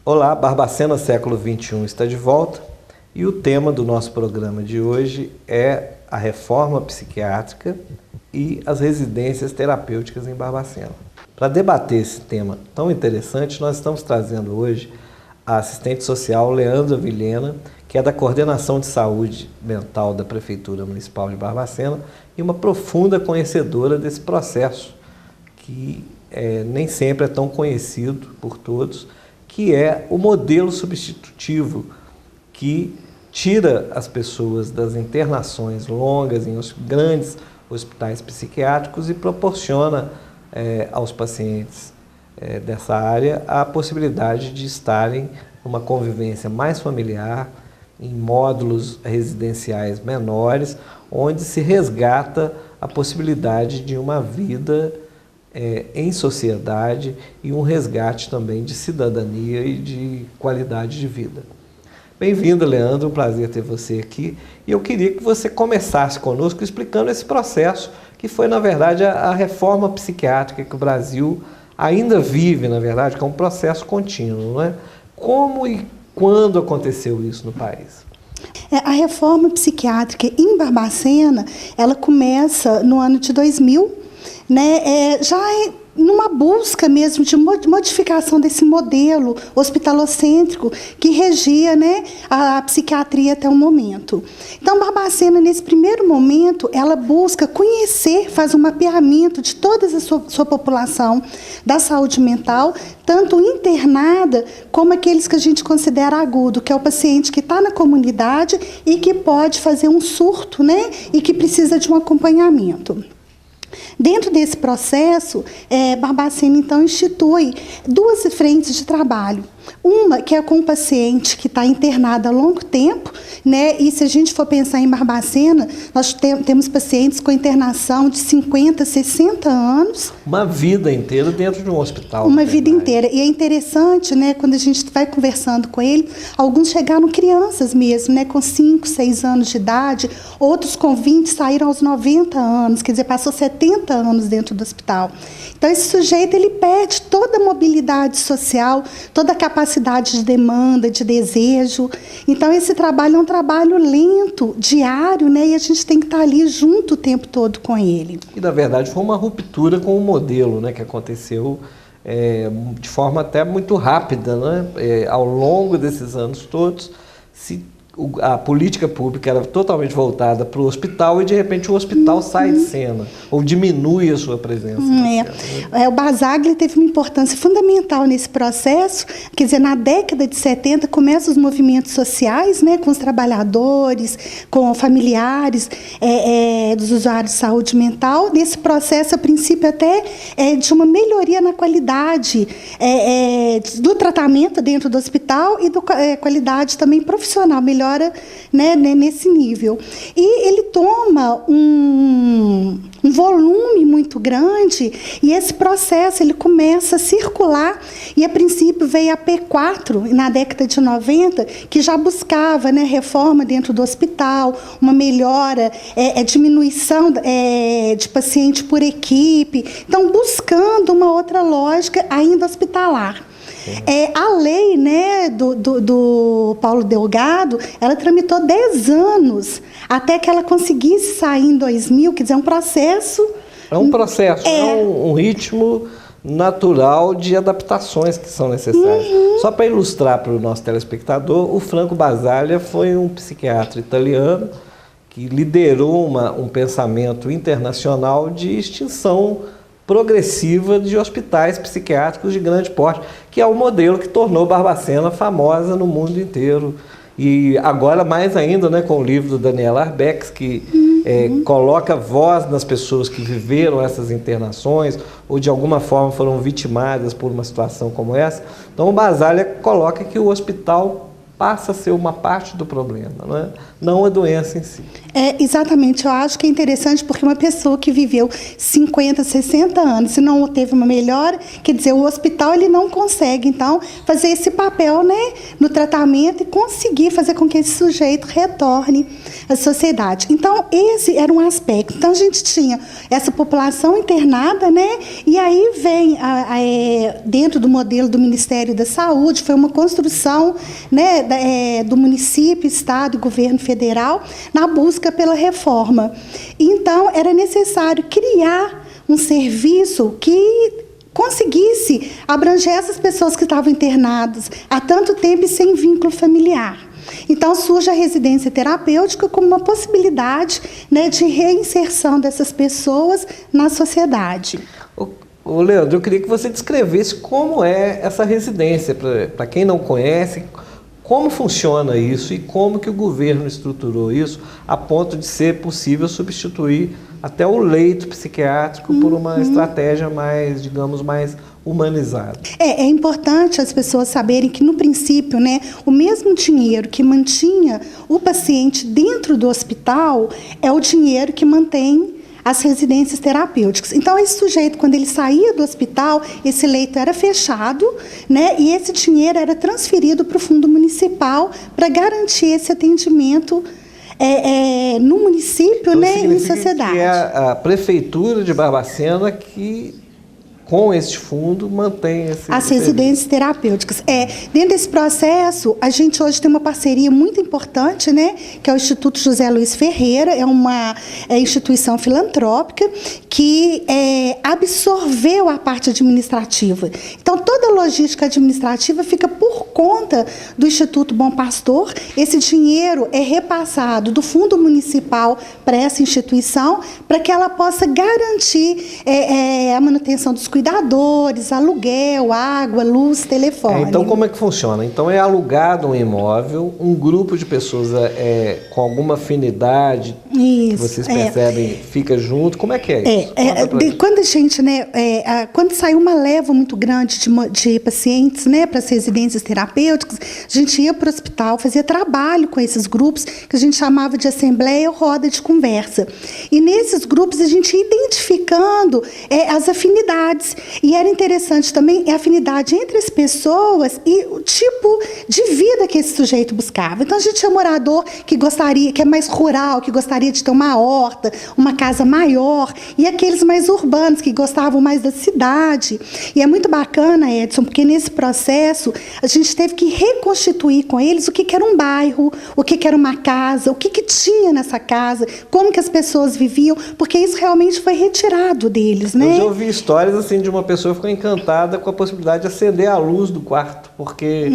Olá, Barbacena Século XXI está de volta e o tema do nosso programa de hoje é a reforma psiquiátrica e as residências terapêuticas em Barbacena. Para debater esse tema tão interessante, nós estamos trazendo hoje a assistente social Leandra Vilhena, que é da Coordenação de Saúde Mental da Prefeitura Municipal de Barbacena e uma profunda conhecedora desse processo, que nem sempre é tão conhecido por todos, que é o modelo substitutivo que tira as pessoas das internações longas em grandes hospitais psiquiátricos e proporciona aos pacientes dessa área a possibilidade de estarem numa convivência mais familiar, em módulos residenciais menores, onde se resgata a possibilidade de uma vida em sociedade e um resgate também de cidadania e de qualidade de vida. Bem-vinda, Leandro, um prazer ter você aqui. E eu queria que você começasse conosco explicando esse processo, que foi, na verdade, a reforma psiquiátrica que o Brasil ainda vive, na verdade, que é um processo contínuo, não é? Como e quando aconteceu isso no país? A reforma psiquiátrica em Barbacena, ela começa no ano de 2000, já numa busca mesmo de modificação desse modelo hospitalocêntrico que regia a psiquiatria até o momento. Então, Barbacena, nesse primeiro momento, ela busca conhecer, faz um mapeamento de toda a sua população da saúde mental, tanto internada como aqueles que a gente considera agudo, que é o paciente que está na comunidade e que pode fazer um surto, e que precisa de um acompanhamento. Dentro desse processo, Barbacena, então, institui duas frentes de trabalho. Uma que é com o paciente que está internado há longo tempo, e se a gente for pensar em Barbacena, nós temos pacientes com internação de 50, 60 anos. Uma vida inteira dentro de um hospital. Uma vida inteira. E é interessante, quando a gente vai conversando com ele, alguns chegaram crianças mesmo, com 5, 6 anos de idade, outros com 20 saíram aos 90 anos, quer dizer, passou 70 anos dentro do hospital. Então, esse sujeito, ele perde toda a mobilidade social, toda a capacidade de demanda, de desejo. Então, esse trabalho é um trabalho lento, diário, e a gente tem que estar ali junto o tempo todo com ele. E, na verdade, foi uma ruptura com o modelo, que aconteceu de forma até muito rápida, ao longo desses anos todos, a política pública era totalmente voltada para o hospital e, de repente, o hospital sai de cena, ou diminui a sua presença. O Basaglia teve uma importância fundamental nesse processo, quer dizer, na década de 70 começam os movimentos sociais, com os trabalhadores, com familiares dos usuários de saúde mental, nesse processo, a princípio, até de uma melhoria na qualidade do tratamento dentro do hospital e da qualidade também profissional, melhora nesse nível. E ele toma um volume muito grande e esse processo ele começa a circular e, a princípio, veio a P4, na década de 90, que já buscava reforma dentro do hospital, uma melhora, diminuição de paciente por equipe, então buscando uma outra lógica ainda hospitalar. A lei do Paulo Delgado, ela tramitou 10 anos até que ela conseguisse sair em 2000, quer dizer, um processo... É um processo, um ritmo natural de adaptações que são necessárias. Só para ilustrar para o nosso telespectador, o Franco Basaglia foi um psiquiatra italiano que liderou um pensamento internacional de extinção progressiva de hospitais psiquiátricos de grande porte, que é o modelo que tornou Barbacena famosa no mundo inteiro. E agora mais ainda, com o livro do Daniel Arbex, que coloca voz nas pessoas que viveram essas internações ou de alguma forma foram vitimadas por uma situação como essa. Então o Basaglia coloca que o hospital passa a ser uma parte do problema, não a doença em si. Exatamente, eu acho que é interessante porque uma pessoa que viveu 50, 60 anos e não teve uma melhora, quer dizer, o hospital ele não consegue, então, fazer esse papel, né, no tratamento e conseguir fazer com que esse sujeito retorne à sociedade. Então, esse era um aspecto. Então, a gente tinha essa população internada, né, e aí vem, dentro do modelo do Ministério da Saúde, foi uma construção, né, do município, Estado e governo federal, na busca pela reforma. Então, era necessário criar um serviço que conseguisse abranger essas pessoas que estavam internadas há tanto tempo e sem vínculo familiar. Então, surge a residência terapêutica como uma possibilidade, né, de reinserção dessas pessoas na sociedade. Ô Leandro, eu queria que você descrevesse como é essa residência, para quem não conhece. Como funciona isso e como que o governo estruturou isso a ponto de ser possível substituir até o leito psiquiátrico por uma estratégia mais, digamos, mais humanizada? É importante as pessoas saberem que, no princípio, né, o mesmo dinheiro que mantinha o paciente dentro do hospital é o dinheiro que mantém as residências terapêuticas. Então, esse sujeito, quando ele saía do hospital, esse leito era fechado, né, e esse dinheiro era transferido para o fundo municipal para garantir esse atendimento no município, então, né, em sociedade. Que é a prefeitura de Barbacena que, com este fundo, mantém as residências terapêuticas. Dentro desse processo, a gente hoje tem uma parceria muito importante, né, que é o Instituto José Luiz Ferreira, é uma instituição filantrópica que absorveu a parte administrativa. Então, toda a logística administrativa fica por conta do Instituto Bom Pastor. Esse dinheiro é repassado do fundo municipal para essa instituição, para que ela possa garantir a manutenção dos cuidadores, aluguel, água, luz, telefone. Então, como é que funciona? Então, é alugado um imóvel, um grupo de pessoas com alguma afinidade, que vocês percebem, fica junto. Como é que é isso? Quando a gente, né, quando saiu uma leva muito grande de pacientes, né, para as residências terapêuticas, a gente ia para o hospital, fazia trabalho com esses grupos, que a gente chamava de assembleia ou roda de conversa. E nesses grupos a gente ia identificando as afinidades. E era interessante também a afinidade entre as pessoas e o tipo de vida que esse sujeito buscava. Então, a gente tinha morador que é mais rural, que gostaria de ter uma horta, uma casa maior, e aqueles mais urbanos, que gostavam mais da cidade. E é muito bacana, Edson, porque nesse processo a gente teve que reconstituir com eles o que era um bairro, o que era uma casa, o que tinha nessa casa, como que as pessoas viviam, porque isso realmente foi retirado deles, né? Eu já ouvi histórias assim de uma pessoa que ficou encantada com a possibilidade de acender a luz do quarto, porque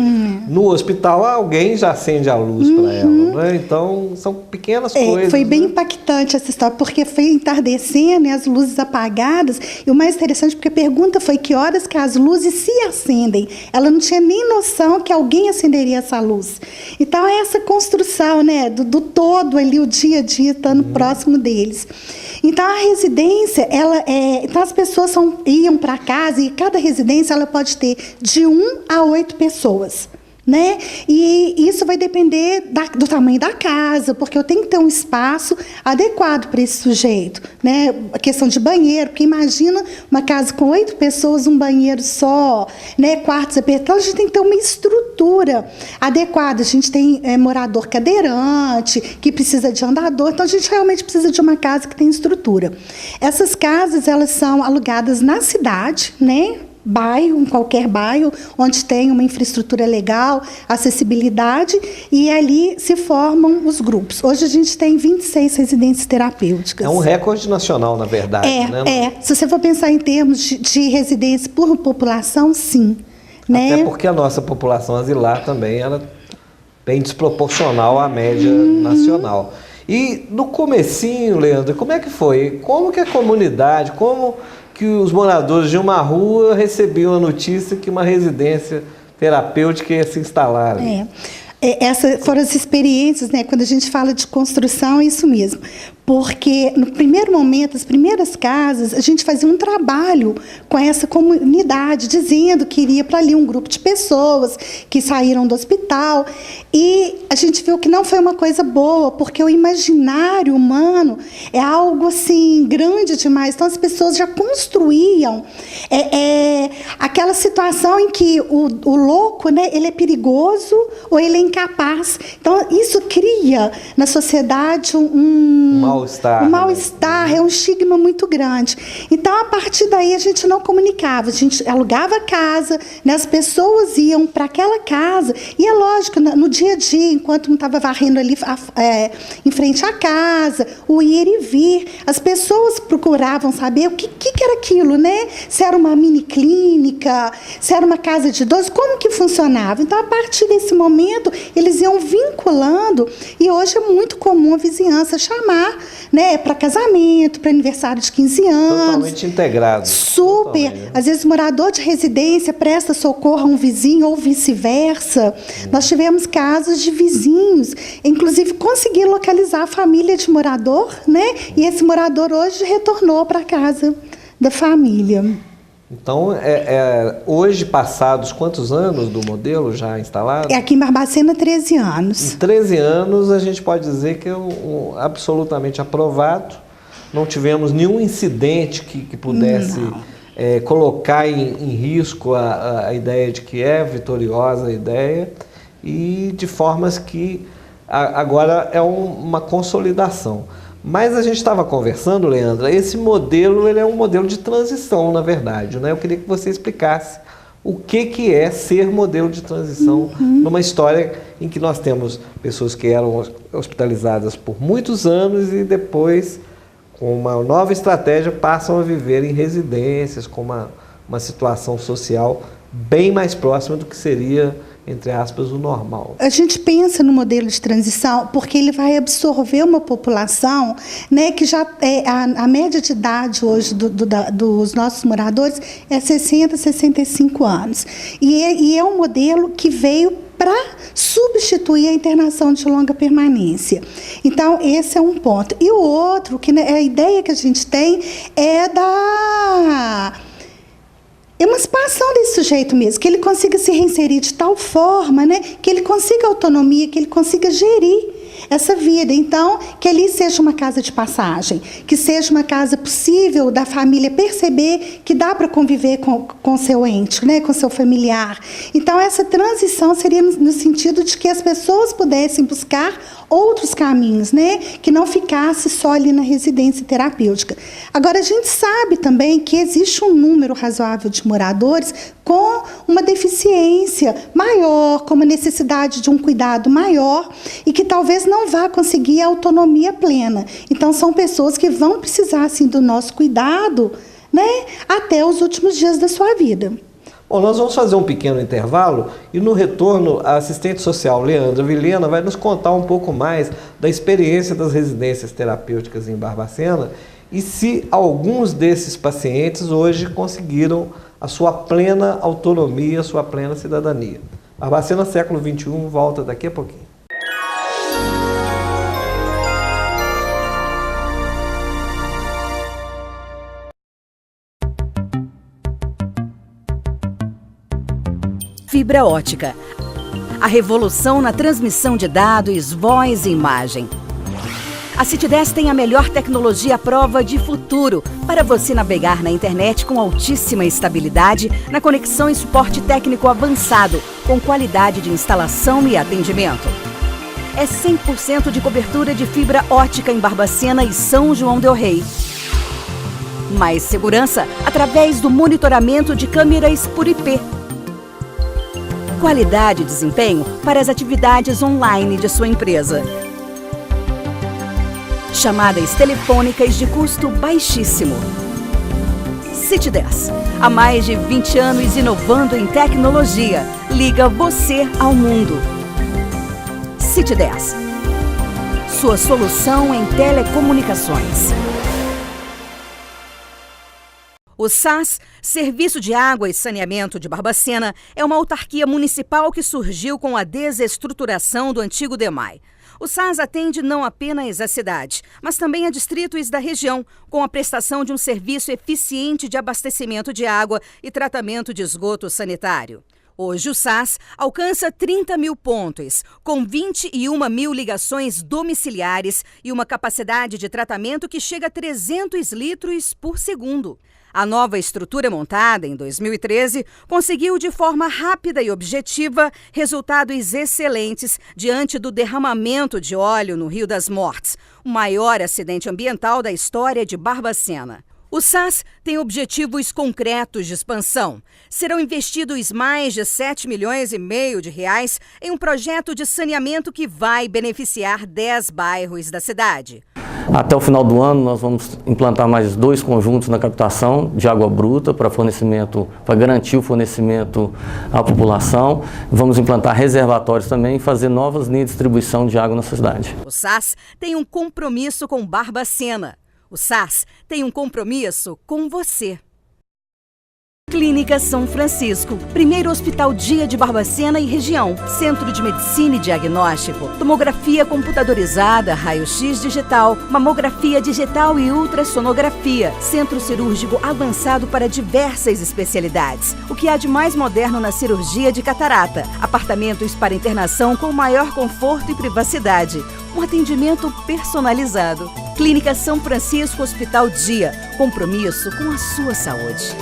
no hospital alguém já acende a luz para ela, né? Então, são pequenas coisas. Foi bem impactante essa história, porque foi entardecendo e as luzes apagadas, e o mais interessante, porque a pergunta foi que horas que as luzes se acendem. Ela não tinha nem noção que alguém acenderia essa luz. Então, é essa construção, né, do todo ali, o dia a dia, estando próximo deles. Então, a residência, então as pessoas iam para casa, e cada residência ela pode ter de 1 a 8 pessoas. Né? E isso vai depender do tamanho da casa, porque eu tenho que ter um espaço adequado para esse sujeito, né? A questão de banheiro, porque imagina uma casa com 8 pessoas, um banheiro só, né? Quartos apertados. Então, a gente tem que ter uma estrutura adequada. A gente tem morador cadeirante, que precisa de andador, então a gente realmente precisa de uma casa que tem estrutura. Essas casas, elas são alugadas na cidade, né? Bairro, em qualquer bairro, onde tem uma infraestrutura legal, acessibilidade, e ali se formam os grupos. Hoje a gente tem 26 residências terapêuticas. É um recorde nacional, na verdade. Se você for pensar em termos de residência por população, sim. Né? Até porque a nossa população asilar também ela bem desproporcional à média nacional. E no comecinho, Leandro, como é que foi? Como que a comunidade, como que os moradores de uma rua recebiam a notícia que uma residência terapêutica ia se instalar ali? Essas foram as experiências, né? Quando a gente fala de construção, é isso mesmo. porque no primeiro momento, as primeiras casas, a gente fazia um trabalho com essa comunidade, dizendo que iria para ali um grupo de pessoas que saíram do hospital, e a gente viu que não foi uma coisa boa, porque o imaginário humano é algo assim grande demais. Então as pessoas já construíam aquela situação em que o louco, né, ele é perigoso ou ele é incapaz. Então isso cria na sociedade um mal-estar, é um estigma muito grande. Então, a partir daí, a gente não comunicava, a gente alugava a casa, né, as pessoas iam para aquela casa, e é lógico, no dia a dia, enquanto não estava varrendo ali em frente à casa, o ir e vir, as pessoas procuravam saber o que era aquilo, né? Se era uma mini clínica, se era uma casa de idosos, como que funcionava. Então, a partir desse momento, eles iam vinculando, e hoje é muito comum a vizinhança chamar, né, para casamento, para aniversário de 15 anos. Totalmente integrado. Super. Totalmente. Às vezes, morador de residência presta socorro a um vizinho ou vice-versa. Nós tivemos casos de vizinhos, inclusive consegui localizar a família de morador, né? E esse morador hoje retornou para a casa da família. Então, hoje, passados quantos anos do modelo já instalado? Aqui em Barbacena, 13 anos. Em 13 anos, a gente pode dizer que é absolutamente aprovado. Não tivemos nenhum incidente que pudesse colocar em risco a ideia de que é vitoriosa a ideia, e de formas que agora é uma consolidação. Mas a gente estava conversando, Leandra, esse modelo ele é um modelo de transição, na verdade, né? Eu queria que você explicasse o que é ser modelo de transição numa história em que nós temos pessoas que eram hospitalizadas por muitos anos e depois, com uma nova estratégia, passam a viver em residências, com uma situação social bem mais próxima do que seria, entre aspas, o normal. A gente pensa no modelo de transição porque ele vai absorver uma população, né, que já a média de idade hoje dos nossos moradores é 60, 65 anos. E é um modelo que veio para substituir a internação de longa permanência. Então, esse é um ponto. E o outro, que a ideia que a gente tem é da emancipação desse sujeito mesmo, que ele consiga se reinserir de tal forma, né, que ele consiga autonomia, que ele consiga gerir essa vida. Então, que ali seja uma casa de passagem, que seja uma casa possível da família perceber que dá para conviver com seu ente, né, com seu familiar. Então, essa transição seria no sentido de que as pessoas pudessem buscar outros caminhos, né, que não ficasse só ali na residência terapêutica. Agora, a gente sabe também que existe um número razoável de moradores com uma deficiência maior, com uma necessidade de um cuidado maior e que talvez não vá conseguir a autonomia plena. Então, são pessoas que vão precisar, assim, do nosso cuidado, né, até os últimos dias da sua vida. Bom, nós vamos fazer um pequeno intervalo e no retorno a assistente social Leandra Vilhena vai nos contar um pouco mais da experiência das residências terapêuticas em Barbacena e se alguns desses pacientes hoje conseguiram a sua plena autonomia, a sua plena cidadania. Barbacena século XXI volta daqui a pouquinho. Fibra ótica. A revolução na transmissão de dados, voz e imagem. A City10 tem a melhor tecnologia à prova de futuro para você navegar na internet com altíssima estabilidade, na conexão e suporte técnico avançado, com qualidade de instalação e atendimento. É 100% de cobertura de fibra ótica em Barbacena e São João del Rei. Mais segurança através do monitoramento de câmeras por IP. Qualidade e desempenho para as atividades online de sua empresa. Chamadas telefônicas de custo baixíssimo. City10. Há mais de 20 anos inovando em tecnologia. Liga você ao mundo. City10. Sua solução em telecomunicações. O SAS, Serviço de Água e Saneamento de Barbacena, é uma autarquia municipal que surgiu com a desestruturação do antigo DEMAI. O SAS atende não apenas a cidade, mas também a distritos da região, com a prestação de um serviço eficiente de abastecimento de água e tratamento de esgoto sanitário. Hoje o SAS alcança 30 mil pontos, com 21 mil ligações domiciliares e uma capacidade de tratamento que chega a 300 litros por segundo. A nova estrutura montada em 2013 conseguiu de forma rápida e objetiva resultados excelentes diante do derramamento de óleo no Rio das Mortes, o maior acidente ambiental da história de Barbacena. O SAS tem objetivos concretos de expansão. Serão investidos mais de 7,5 milhões de reais em um projeto de saneamento que vai beneficiar 10 bairros da cidade. Até o final do ano, nós vamos implantar mais 2 conjuntos na captação de água bruta para garantir o fornecimento à população. Vamos implantar reservatórios também e fazer novas linhas de distribuição de água na cidade. O SAS tem um compromisso com Barbacena. O SAS tem um compromisso com você. Clínica São Francisco, primeiro hospital dia de Barbacena e região, centro de medicina e diagnóstico, tomografia computadorizada, raio-x digital, mamografia digital e ultrassonografia, centro cirúrgico avançado para diversas especialidades. O que há de mais moderno na cirurgia de catarata, apartamentos para internação com maior conforto e privacidade, um atendimento personalizado. Clínica São Francisco Hospital Dia, compromisso com a sua saúde.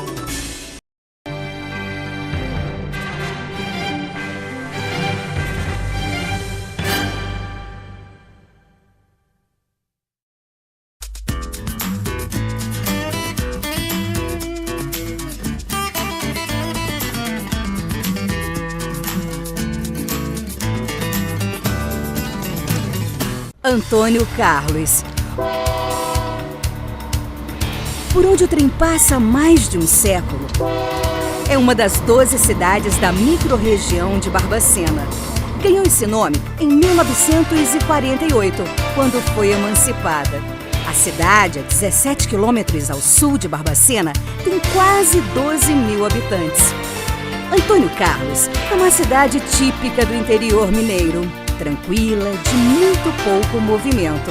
Antônio Carlos. Por onde o trem passa há mais de um século. É uma das 12 cidades da microrregião de Barbacena. Ganhou esse nome em 1948, quando foi emancipada. A cidade, a 17 quilômetros ao sul de Barbacena, tem quase 12 mil habitantes. Antônio Carlos é uma cidade típica do interior mineiro. Tranquila, de muito pouco movimento.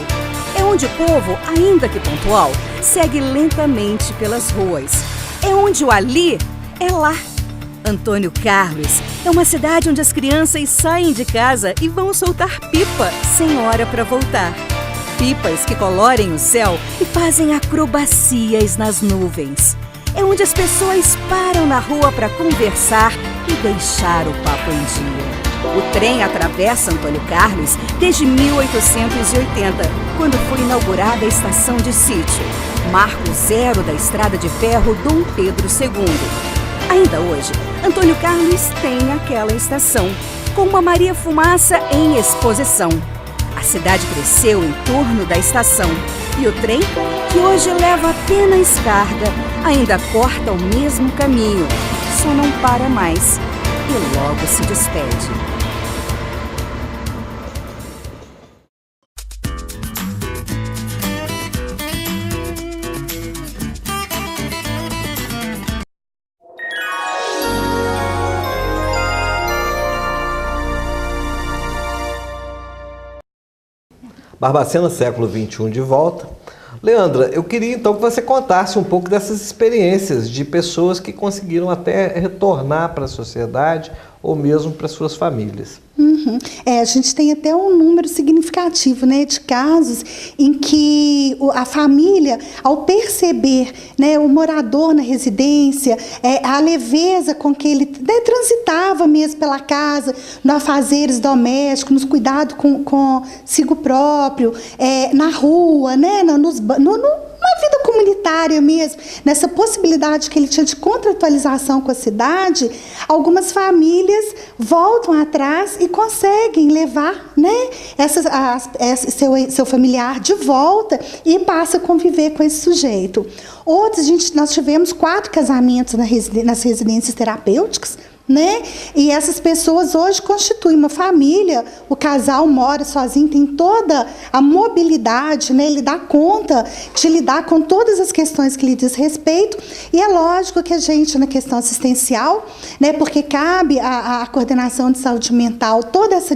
É onde o povo, ainda que pontual, segue lentamente pelas ruas. É onde o ali é lá. Antônio Carlos é uma cidade onde as crianças saem de casa e vão soltar pipa sem hora para voltar. Pipas que colorem o céu e fazem acrobacias nas nuvens. É onde as pessoas param na rua para conversar e deixar o papo em dia. O trem atravessa Antônio Carlos desde 1880, quando foi inaugurada a estação de sítio, marco zero da estrada de ferro Dom Pedro II. Ainda hoje, Antônio Carlos tem aquela estação, com uma Maria Fumaça em exposição. A cidade cresceu em torno da estação e o trem, que hoje leva apenas carga, ainda corta o mesmo caminho, só não para mais e logo se despede. Barbacena, século XXI de volta. Leandra, eu queria então que você contasse um pouco dessas experiências de pessoas que conseguiram até retornar para a sociedade ou mesmo para suas famílias. A gente tem até um número significativo, né, de casos em que a família, ao perceber, né, o morador na residência, a leveza com que ele transitava mesmo pela casa, nos afazeres domésticos, nos cuidados consigo próprio, na rua, né, na vida comunitária mesmo, nessa possibilidade que ele tinha de contratualização com a cidade, algumas famílias voltam atrás e conseguem levar, né, seu familiar de volta e passa a conviver com esse sujeito. Outros, nós tivemos 4 casamentos nas residências terapêuticas, né? E essas pessoas hoje constituem uma família, o casal mora sozinho, tem toda a mobilidade, né? Ele dá conta de lidar com todas as questões que lhe diz respeito, e é lógico que a gente, na questão assistencial, né? Porque cabe a coordenação de saúde mental, toda essa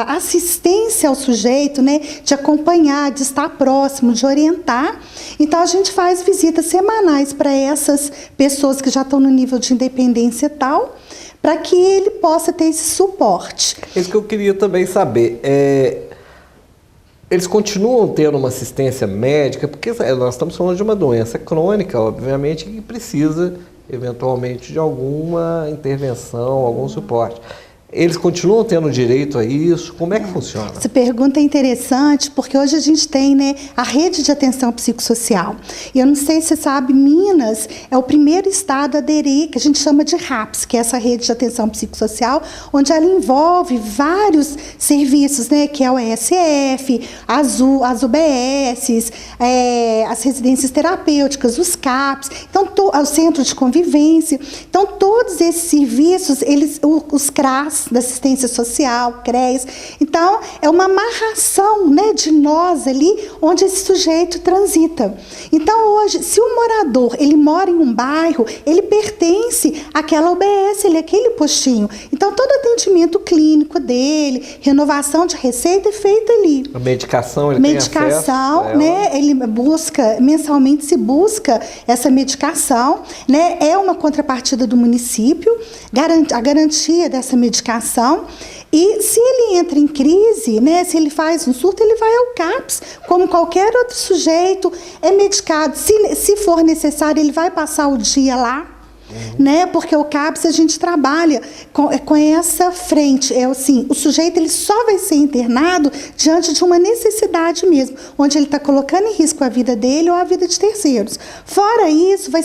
assistência ao sujeito, né? De acompanhar, de estar próximo, de orientar. Então, a gente faz visitas semanais para essas pessoas que já estão no nível de independência tal, para que ele possa ter esse suporte. Isso que eu queria também saber. Eles continuam tendo uma assistência médica, porque nós estamos falando de uma doença crônica, obviamente, que precisa, eventualmente, de alguma intervenção, algum suporte. Eles continuam tendo direito a isso? Como é que funciona? Essa pergunta é interessante, porque hoje a gente tem, né, a rede de atenção psicossocial. E eu não sei se você sabe, Minas é o primeiro estado a aderir, que a gente chama de RAPS, que é essa rede de atenção psicossocial, onde ela envolve vários serviços, né, que é o ESF, as UBSs, as residências terapêuticas, os CAPs, então, o centro de convivência. Então, todos esses serviços, os CRAS, da assistência social, CREAS. Então, é uma amarração, né, de nós ali, onde esse sujeito transita. Então, hoje, se o morador, ele mora em um bairro, ele pertence àquela UBS, ele é aquele postinho. Então, todo atendimento clínico dele, renovação de receita é feito ali. A medicação, ele tem acesso, né, ele busca, mensalmente se busca essa medicação, né, é uma contrapartida do município, a garantia dessa medicação, e se ele entra em crise, né, se ele faz um surto, ele vai ao CAPS, como qualquer outro sujeito, é medicado. Se for necessário, ele vai passar o dia lá, né? Porque o CAPS a gente trabalha com essa frente, assim, o sujeito ele só vai ser internado diante de uma necessidade mesmo, onde ele está colocando em risco a vida dele ou a vida de terceiros. Fora isso, vai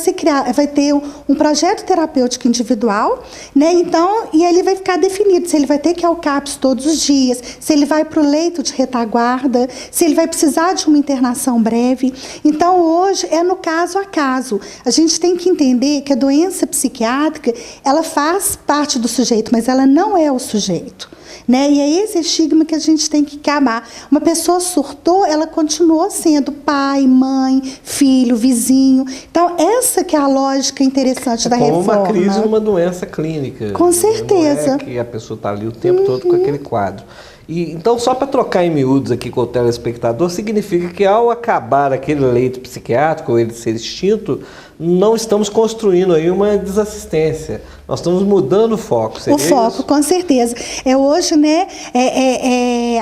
ter um projeto terapêutico individual, né? Então, e ele vai ficar definido se ele vai ter que ir ao CAPS todos os dias, se ele vai para o leito de retaguarda, se ele vai precisar de uma internação breve. Então, hoje é no caso a caso. A gente tem que entender que a doença psiquiátrica, ela faz parte do sujeito, mas ela não é o sujeito, né? E é esse estigma que a gente tem que acabar. Uma pessoa surtou, ela continuou sendo pai, mãe, filho, vizinho. Então, essa que é a lógica interessante da reforma. É uma crise numa doença clínica. Com certeza. Não é que a pessoa está ali o tempo todo com aquele quadro. E, então, só para trocar em miúdos aqui com o telespectador, significa que ao acabar aquele leito psiquiátrico, ou ele ser extinto, não estamos construindo aí uma desassistência. Nós estamos mudando o foco. O foco, isso? Com certeza. Hoje, né,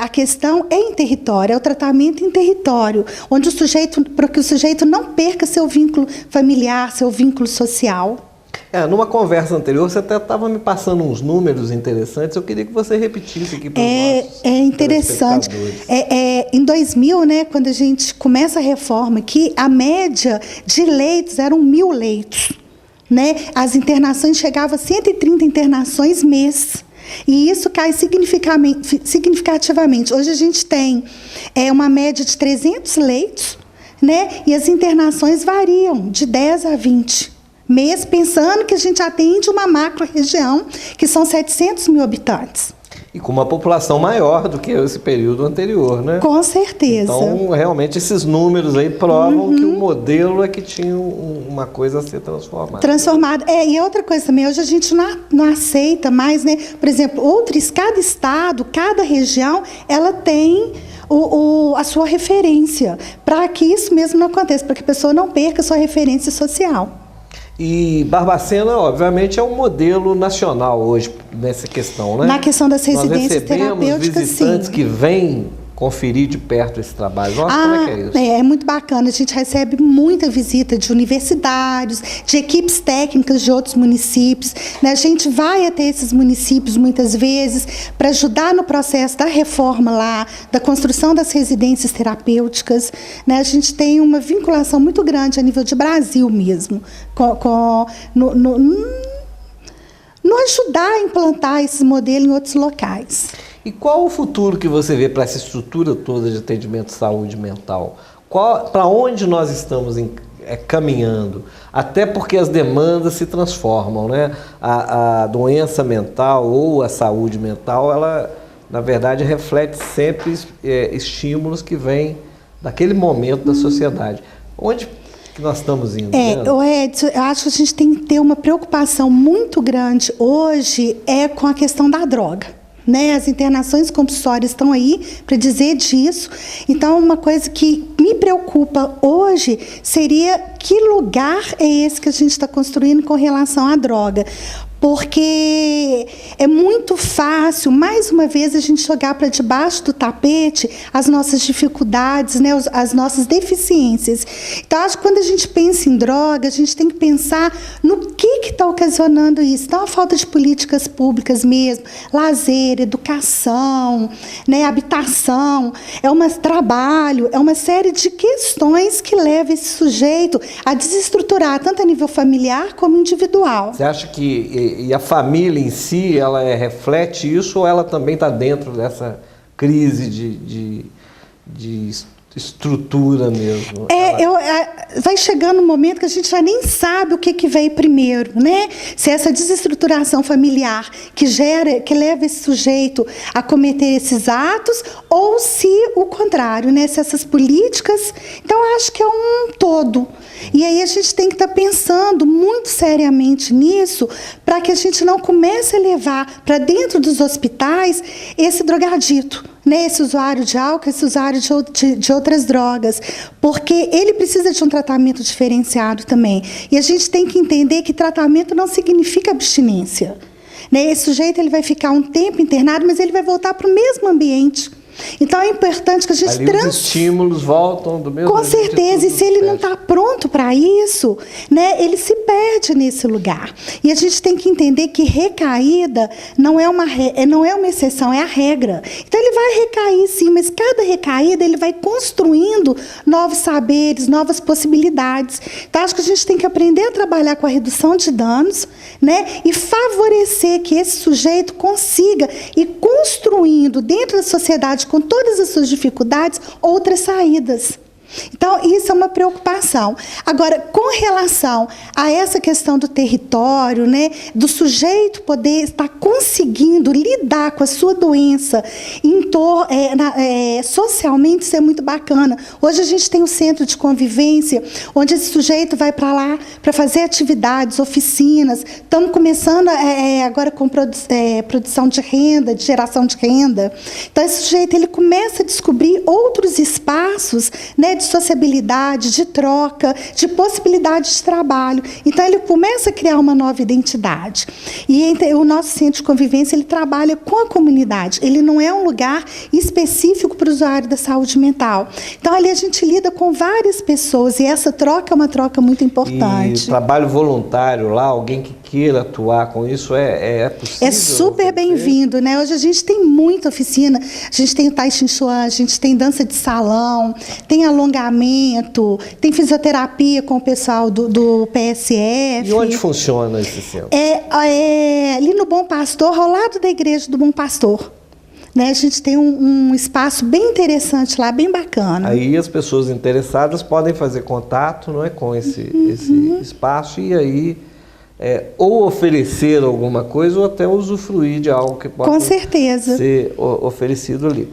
a questão é em território, é o tratamento em território, onde para que o sujeito não perca seu vínculo familiar, seu vínculo social. Numa conversa anterior, você até estava me passando uns números interessantes, eu queria que você repetisse aqui para os nossos interessante. Em 2000, né, quando a gente começa a reforma aqui, a média de leitos eram 1.000 leitos. Né? As internações chegavam a 130 internações mês. E isso cai significativamente. Hoje a gente tem uma média de 300 leitos, né? E as internações variam de 10 a 20 mês, pensando que a gente atende uma macro-região, que são 700 mil habitantes. E com uma população maior do que esse período anterior, né? Com certeza. Então, realmente, esses números aí provam que o modelo é que tinha uma coisa a ser transformada. E outra coisa também, hoje a gente não aceita mais, né? Por exemplo, cada estado, cada região, ela tem a sua referência, para que isso mesmo não aconteça, para que a pessoa não perca a sua referência social. E Barbacena, obviamente, é um modelo nacional hoje nessa questão, né? Na questão das residências terapêuticas, sim. Nós recebemos visitantes que vêm conferir de perto esse trabalho. Nossa, como é que é isso? É muito bacana. A gente recebe muita visita de universitários, de equipes técnicas de outros municípios. Né? A gente vai até esses municípios muitas vezes para ajudar no processo da reforma lá, da construção das residências terapêuticas. Né? A gente tem uma vinculação muito grande a nível de Brasil mesmo, no ajudar a implantar esse modelo em outros locais. E qual o futuro que você vê para essa estrutura toda de atendimento de saúde mental? Para onde nós estamos caminhando? Até porque as demandas se transformam, né? A doença mental ou a saúde mental, ela, na verdade, reflete sempre estímulos que vêm daquele momento da sociedade. Onde que nós estamos indo? Edson, eu acho que a gente tem que ter uma preocupação muito grande hoje com a questão da droga. Né? As internações compulsórias estão aí para dizer disso. Então, uma coisa que me preocupa hoje seria que lugar é esse que a gente está construindo com relação à droga. Porque é muito fácil, mais uma vez, a gente jogar para debaixo do tapete as nossas dificuldades, né, as nossas deficiências. Então, acho que quando a gente pensa em droga, a gente tem que pensar no que está ocasionando isso. Então, a falta de políticas públicas mesmo, lazer, educação, né, habitação, trabalho, é uma série de questões que levam esse sujeito a desestruturar, tanto a nível familiar como individual. Você acha que a família em si, ela reflete isso ou ela também está dentro dessa crise de estrutura mesmo? Vai chegando um momento que a gente já nem sabe o que veio primeiro, né? Se essa desestruturação familiar que leva esse sujeito a cometer esses atos, ou se o contrário, né? Se essas políticas... Então, acho que é um todo. E aí a gente tem que estar pensando muito seriamente nisso para que a gente não comece a levar para dentro dos hospitais esse drogadito, né, esse usuário de álcool, esse usuário de outras drogas, porque ele precisa de um tratamento diferenciado também. E a gente tem que entender que tratamento não significa abstinência. Né? Esse sujeito ele vai ficar um tempo internado, mas ele vai voltar para o mesmo ambiente. Então, é importante que a gente... Os estímulos voltam do mesmo Com certeza, e se ele não está pronto para isso, né, ele se perde nesse lugar. E a gente tem que entender que recaída não é uma exceção, é a regra. Então, ele vai recair, sim, mas cada recaída ele vai construindo novos saberes, novas possibilidades. Então, acho que a gente tem que aprender a trabalhar com a redução de danos, né, e favorecer que esse sujeito consiga ir construindo dentro da sociedade, com todas as suas dificuldades, outras saídas. Então, isso é uma preocupação. Agora, com relação a essa questão do território, né, do sujeito poder estar conseguindo lidar com a sua doença socialmente, isso é muito bacana. Hoje a gente tem um centro de convivência, onde esse sujeito vai para lá para fazer atividades, oficinas. Estamos começando agora com produção de renda, de geração de renda. Então, esse sujeito ele começa a descobrir outros espaços, né, de sociabilidade, de troca, de possibilidade de trabalho. Então, ele começa a criar uma nova identidade. E o nosso centro de convivência, ele trabalha com a comunidade. Ele não é um lugar específico para o usuário da saúde mental. Então, ali a gente lida com várias pessoas e essa troca é uma troca muito importante. E trabalho voluntário lá, alguém que queira atuar com isso, é possível? É super bem-vindo, né? Hoje a gente tem muita oficina, a gente tem o Tai Chi Chuan, a gente tem dança de salão, tem alongamento, tem fisioterapia com o pessoal do PSF. E onde funciona esse centro? Ali no Bom Pastor, ao lado da igreja do Bom Pastor. Né? A gente tem um espaço bem interessante lá, bem bacana. Aí as pessoas interessadas podem fazer contato, não é, com esse espaço e aí ou oferecer alguma coisa ou até usufruir de algo que pode com certeza ser oferecido ali.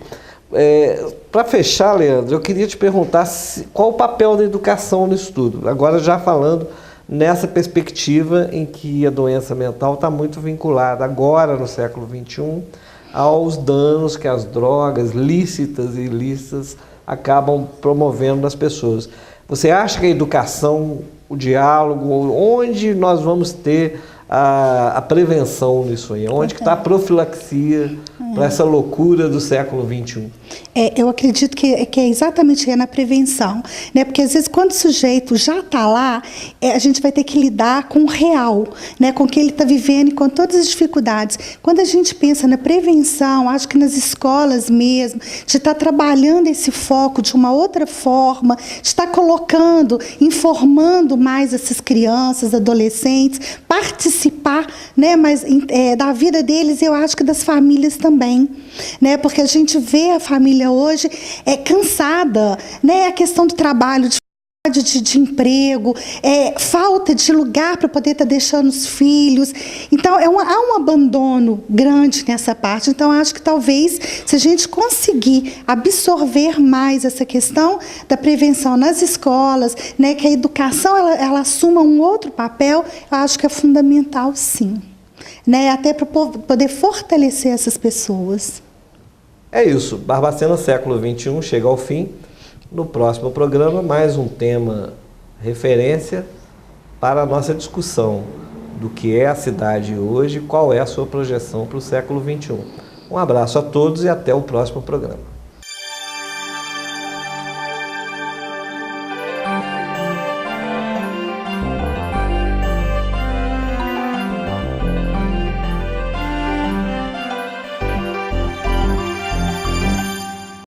Para fechar, Leandro, eu queria te perguntar qual o papel da educação nisso tudo. Agora já falando nessa perspectiva em que a doença mental está muito vinculada agora no século XXI aos danos que as drogas lícitas e ilícitas acabam promovendo nas pessoas. Você acha que a educação, o diálogo, onde nós vamos ter a prevenção nisso aí? Onde que está a profilaxia para essa loucura do século XXI? Eu acredito que é exatamente na prevenção, né? Porque às vezes quando o sujeito já está lá, a gente vai ter que lidar com o real, né? Com o que ele está vivendo e com todas as dificuldades. Quando a gente pensa na prevenção, acho que nas escolas mesmo, de estar trabalhando esse foco de uma outra forma, de estar colocando, informando mais essas crianças, adolescentes, participar, né? Mas da vida deles, eu acho que das famílias também, né? Porque a gente vê a família família hoje é cansada, né? A questão do trabalho, de emprego, falta de lugar para poder estar deixando os filhos. Então, há um abandono grande nessa parte. Então, acho que talvez, se a gente conseguir absorver mais essa questão da prevenção nas escolas, né, que a educação ela assuma um outro papel, eu acho que é fundamental, sim. Né, até para poder fortalecer essas pessoas. É isso. Barbacena Século XXI chega ao fim. No próximo programa, mais um tema referência para a nossa discussão do que é a cidade hoje e qual é a sua projeção para o século XXI. Um abraço a todos e até o próximo programa.